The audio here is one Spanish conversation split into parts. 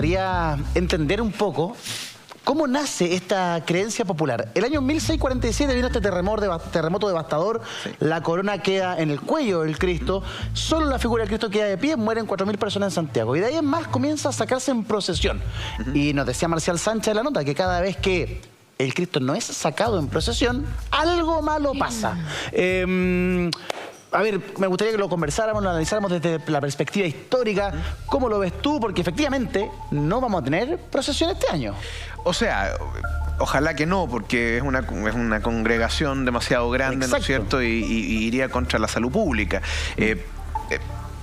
Quería entender un poco cómo nace esta creencia popular. El año 1647 vino este terremoto devastador, sí. La corona queda en el cuello del Cristo, solo la figura del Cristo queda de pie, mueren 4.000 personas en Santiago. Y de ahí en más comienza a sacarse en procesión. Y nos decía Marcial Sánchez en la nota que cada vez que el Cristo no es sacado en procesión, algo malo pasa. A ver, me gustaría que lo conversáramos, lo analizáramos desde la perspectiva histórica. ¿Cómo lo ves tú? Porque efectivamente no vamos a tener procesión este año. O sea, ojalá que no, porque es una congregación demasiado grande, exacto, ¿no es cierto? Y iría contra la salud pública.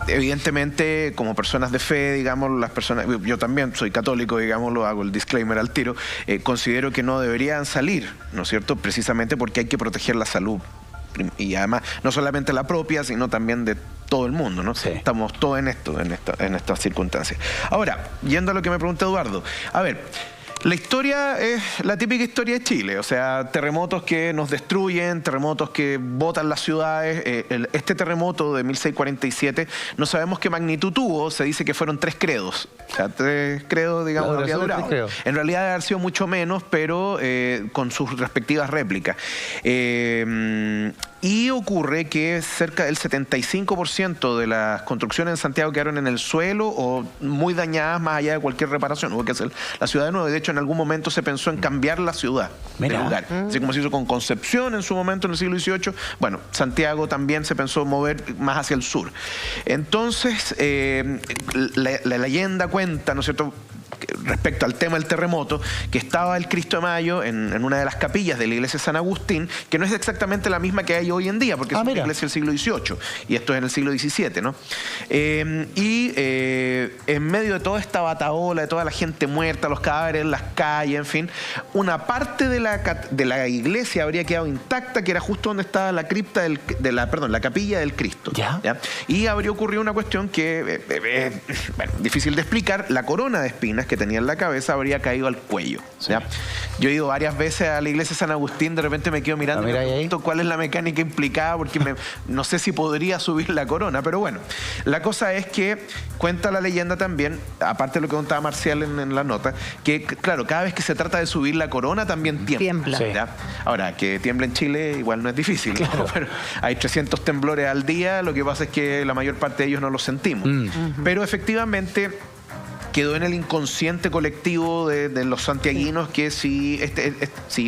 Evidentemente, como personas de fe, digamos, las personas, yo también soy católico, digamos, lo hago el disclaimer al tiro, considero que no deberían salir, ¿no es cierto? Precisamente porque hay que proteger la salud. Y además, no solamente la propia, sino también de todo el mundo, ¿no? Sí. Estamos todos en estas circunstancias. Ahora, yendo a lo que me pregunta Eduardo, a ver, la historia es la típica historia de Chile, o sea, terremotos que nos destruyen, terremotos que botan las ciudades. Este terremoto de 1647, no sabemos qué magnitud tuvo, se dice que fueron 3 credos. O sea, 3 credos, digamos, habría durado. En realidad debe haber sido mucho menos, pero con sus respectivas réplicas. Y ocurre que cerca del 75% de las construcciones en Santiago quedaron en el suelo o muy dañadas más allá de cualquier reparación. Hubo que hacer la ciudad de nuevo. De hecho, en algún momento se pensó en cambiar la ciudad de lugar. Así como se hizo con Concepción en su momento, en el siglo XVIII. Bueno, Santiago también se pensó mover más hacia el sur. Entonces, la leyenda cuenta, ¿no es cierto?, respecto al tema del terremoto, que estaba el Cristo de Mayo en una de las capillas de la iglesia de San Agustín, que no es exactamente la misma que hay hoy en día, porque es una iglesia del siglo XVIII, y esto es en el siglo XVII, ¿no? En medio de toda esta batahola, de toda la gente muerta, los cadáveres en las calles, en fin, una parte de la iglesia habría quedado intacta, que era justo donde estaba la cripta la capilla del Cristo. ¿Ya? Y habría ocurrido una cuestión que bueno, difícil de explicar. La corona de espinas que tenía en la cabeza habría caído al cuello. Sí. ¿Ya? Yo he ido varias veces a la iglesia de San Agustín, de repente me quedo mirando y me pregunto cuál es la mecánica implicada, porque no sé si podría subir la corona, pero bueno, la cosa es que cuenta la leyenda también, aparte de lo que contaba Marcial en la nota, que claro, cada vez que se trata de subir la corona también tiembla. Sí. Ahora, que tiembla en Chile igual no es difícil, claro, ¿no? Pero hay 300 temblores al día, lo que pasa es que la mayor parte de ellos no los sentimos. Pero efectivamente quedó en el inconsciente colectivo de los santiaguinos que si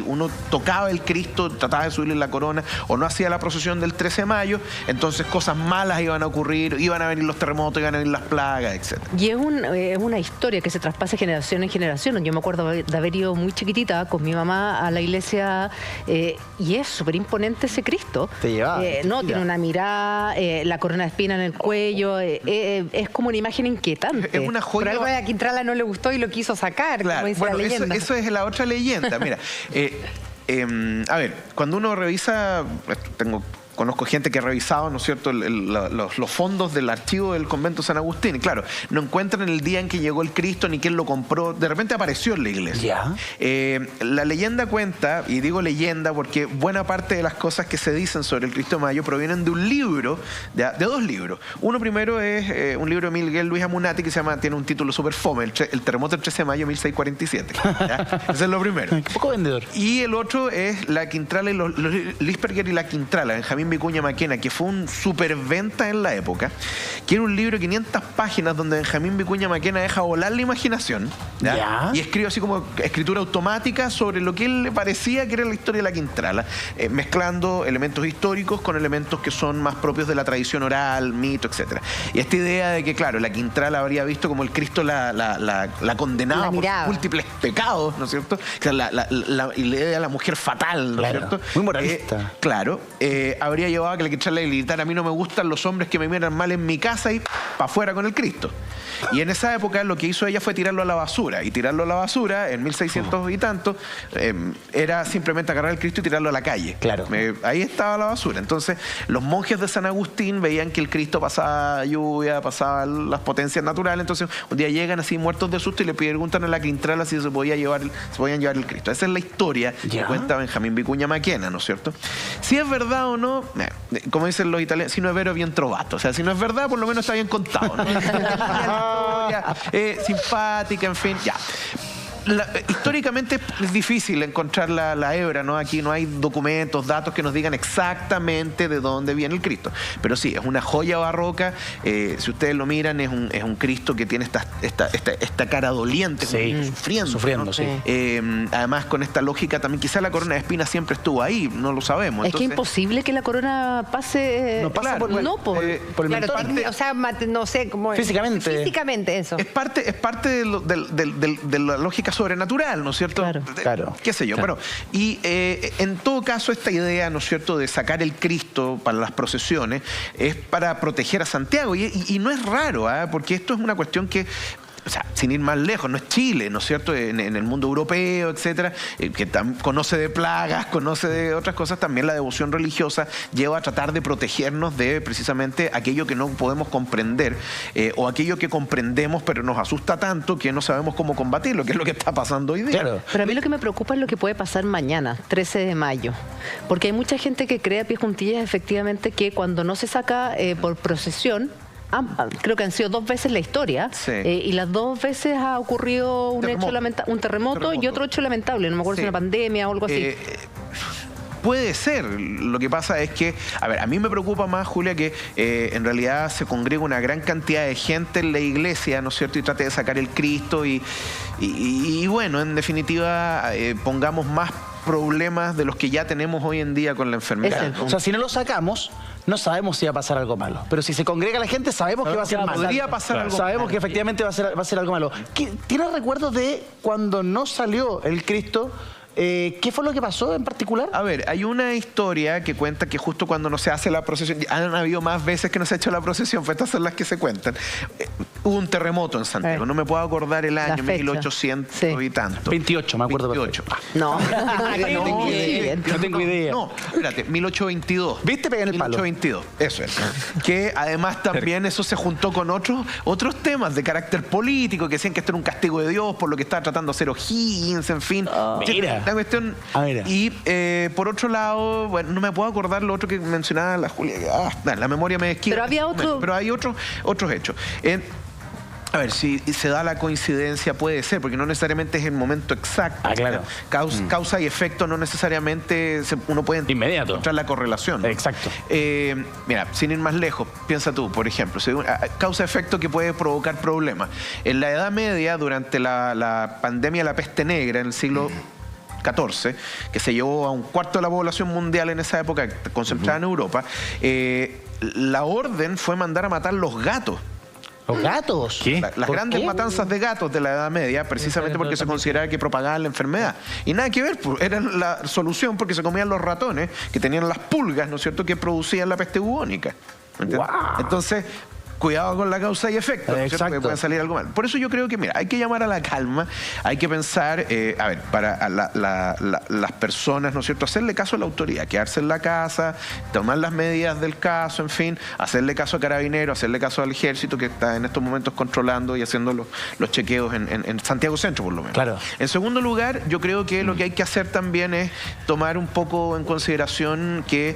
uno tocaba el Cristo, trataba de subirle la corona o no hacía la procesión del 13 de mayo, entonces cosas malas iban a ocurrir, iban a venir los terremotos, iban a venir las plagas, etc. Y es una historia que se traspasa de generación en generación. Yo me acuerdo de haber ido muy chiquitita con mi mamá a la iglesia y es súper imponente ese Cristo. Te llevaba. Tiene una mirada, la corona de espina en el cuello, es como una imagen inquietante. Es una joya. A Quintrala no le gustó y lo quiso sacar, claro, como dice bueno, la leyenda. Eso es la otra leyenda. Mira, a ver, cuando uno revisa, conozco gente que ha revisado, ¿no es cierto?, los fondos del archivo del convento de San Agustín. Y claro, no encuentran el día en que llegó el Cristo ni quién lo compró. De repente apareció en la iglesia. La leyenda cuenta, y digo leyenda porque buena parte de las cosas que se dicen sobre el Cristo de Mayo provienen de un libro, de 2 libros. Uno primero es un libro de Miguel Luis Amunati que tiene un título súper fome, el terremoto del 13 de mayo de 1647. ¿Ya? Ese es lo primero. Un poco vendedor. Y el otro es La Quintrala y los Lisperger y la Quintrala, Benjamín Vicuña Maquena, que fue un superventa en la época, que era un libro de 500 páginas donde Benjamín Vicuña Maquena deja volar la imaginación, ¿ya? Y escribe así como escritura automática sobre lo que él le parecía que era la historia de la Quintrala, mezclando elementos históricos con elementos que son más propios de la tradición oral, mito, etc. Y esta idea de que, claro, la Quintrala habría visto como el Cristo la condenaba por múltiples pecados, ¿no es cierto? O sea, la idea de la mujer fatal, ¿no es cierto? Muy moralista. Claro, habría llevado a que la Quintrala le gritara: a mí no me gustan los hombres que me miran mal en mi casa, y para afuera con el Cristo. Y en esa época lo que hizo ella fue tirarlo a la basura. Y tirarlo a la basura, en 1600 y tanto, era simplemente agarrar el Cristo y tirarlo a la calle. Claro. Ahí estaba la basura. Entonces, los monjes de San Agustín veían que el Cristo pasaba lluvia, pasaba las potencias naturales. Entonces, un día llegan así muertos de susto y le preguntan a la Quintrala si se podían llevar el Cristo. Esa es la historia que cuenta Benjamín Vicuña Maquena, ¿no es cierto? Si es verdad o no, como dicen los italianos, si no es vero, bien trovato. O sea, si no es verdad, por lo menos está bien contado, ¿no? simpática, en fin, ya. Históricamente es difícil encontrar la hebra, ¿no? Aquí no hay documentos, datos que nos digan exactamente de dónde viene el Cristo. Pero sí, es una joya barroca. Si ustedes lo miran, es un Cristo que tiene esta cara doliente, sufriendo, ¿no? Sí. Además, con esta lógica también, quizá la corona de espinas siempre estuvo ahí, no lo sabemos. Es que es imposible que la corona pase... No pasa por el mentón. O sea, no sé cómo... Físicamente eso. Es parte de la lógica sobrenatural, ¿no es cierto? Claro. Qué sé yo. Bueno, y en todo caso, esta idea, ¿no es cierto?, de sacar el Cristo para las procesiones es para proteger a Santiago. Y no es raro, porque esto es una cuestión que... O sea, sin ir más lejos, no es Chile, ¿no es cierto? En el mundo europeo, etcétera, que conoce de plagas, conoce de otras cosas, también la devoción religiosa lleva a tratar de protegernos de precisamente aquello que no podemos comprender o aquello que comprendemos pero nos asusta tanto que no sabemos cómo combatirlo, que es lo que está pasando hoy día. Claro. Pero a mí lo que me preocupa es lo que puede pasar mañana, 13 de mayo, porque hay mucha gente que cree a pie juntillas efectivamente que cuando no se saca por procesión, creo que han sido 2 veces la historia, y las 2 veces ha ocurrido un terremoto y otro hecho lamentable, no me acuerdo si una pandemia o algo así. Puede ser. Lo que pasa es que, a mí me preocupa más, Julia, que en realidad se congrega una gran cantidad de gente en la iglesia, ¿no es cierto? Y trate de sacar el Cristo y bueno, en definitiva, pongamos más problemas de los que ya tenemos hoy en día con la enfermedad. O sea, si no lo sacamos, no sabemos si va a pasar algo malo. Pero si se congrega la gente, sabemos que va a ser malo. Podría pasar algo malo. Sabemos que efectivamente va a ser algo malo. ¿Tienes recuerdos de cuando no salió el Cristo? ¿Qué fue lo que pasó en particular? A ver, hay una historia que cuenta que justo cuando no se hace la procesión, han habido más veces que no se ha hecho la procesión, pues estas son las que se cuentan. Hubo un terremoto en Santiago, no me puedo acordar el año, 1800 y tanto. 28, me acuerdo. 28. No. No tengo idea. No, espérate, 1822. ¿Viste? Pegué en el palo. 1822, eso es. Que además también eso se juntó con otros temas de carácter político, que decían que esto era un castigo de Dios por lo que estaba tratando de hacer O'Higgins, en fin. Mira. La cuestión. Y por otro lado, bueno, no me puedo acordar lo otro que mencionaba la Julia. La memoria me esquiva. Pero había otro. Pero hay otros hechos. A ver, si se da la coincidencia, puede ser, porque no necesariamente es el momento exacto. Claro. Causa y efecto no necesariamente uno puede encontrar la correlación, ¿no? Exacto. Mira, sin ir más lejos, piensa tú, por ejemplo, causa-efecto que puede provocar problemas. En la Edad Media, durante la pandemia de la peste negra, en el siglo XIV, que se llevó a 1/4 de la población mundial en esa época, concentrada en Europa, la orden fue mandar a matar los gatos. ¿Los gatos? ¿Qué? Las grandes matanzas de gatos de la Edad Media, precisamente porque se consideraba que propagaban la enfermedad. Y nada que ver, era la solución porque se comían los ratones que tenían las pulgas, ¿no es cierto?, que producían la peste bubónica. Wow. Entonces, cuidado con la causa y efecto, ¿no es cierto?, porque puede salir algo mal. Por eso yo creo que, mira, hay que llamar a la calma, hay que pensar, para las personas, ¿no es cierto?, hacerle caso a la autoridad, quedarse en la casa, tomar las medidas del caso, en fin, hacerle caso a Carabineros, hacerle caso al Ejército, que está en estos momentos controlando y haciendo los chequeos en Santiago Centro, por lo menos. Claro. En segundo lugar, yo creo que lo que hay que hacer también es tomar un poco en consideración que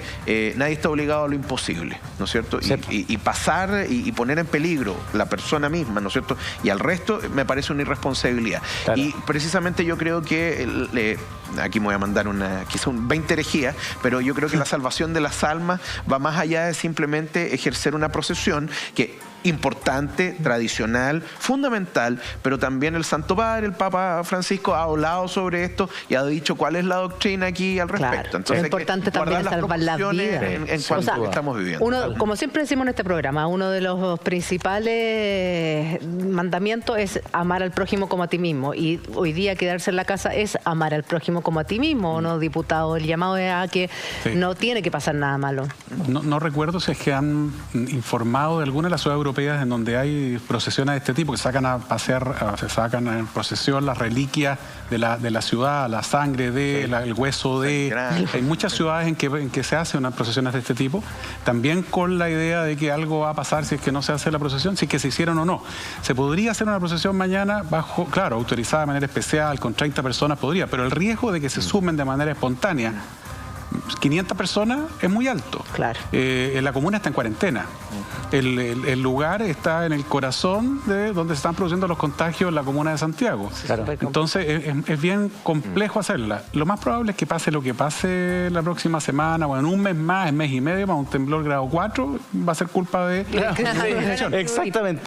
nadie está obligado a lo imposible, ¿no es cierto? Y pasar y poner en peligro la persona misma, ¿no es cierto?, y al resto, me parece una irresponsabilidad. Claro. Y precisamente yo creo que, aquí me voy a mandar quizá 20 herejías, pero yo creo que la salvación de las almas va más allá de simplemente ejercer una procesión que importante, tradicional, fundamental, pero también el Santo Padre, el Papa Francisco, ha hablado sobre esto y ha dicho cuál es la doctrina aquí al respecto. Claro. Entonces, es importante también salvar las vidas. En cuanto a lo que estamos viviendo. Como siempre decimos en este programa, uno de los principales mandamientos es amar al prójimo como a ti mismo. Y hoy día quedarse en la casa es amar al prójimo como a ti mismo, ¿no, diputado? El llamado es a que no tiene que pasar nada malo. No recuerdo si es que han informado de alguna de las ciudades europeas en donde hay procesiones de este tipo, que sacan a pasear, se sacan en procesión las reliquias de la ciudad, la sangre el hueso de... Hay muchas ciudades en que se hacen unas procesiones de este tipo, también con la idea de que algo va a pasar si es que no se hace la procesión, si es que se hicieron o no. Se podría hacer una procesión mañana bajo, claro, autorizada de manera especial, con 30 personas podría, pero el riesgo de que se sumen de manera espontánea 500 personas es muy alto. Claro. La comuna está en cuarentena. El lugar está en el corazón de donde se están produciendo los contagios en la comuna de Santiago. Claro. Entonces es bien complejo hacerla. Lo más probable es que pase lo que pase la próxima semana, o en un mes más, en mes y medio, más un temblor grado 4, va a ser culpa de... Exactamente.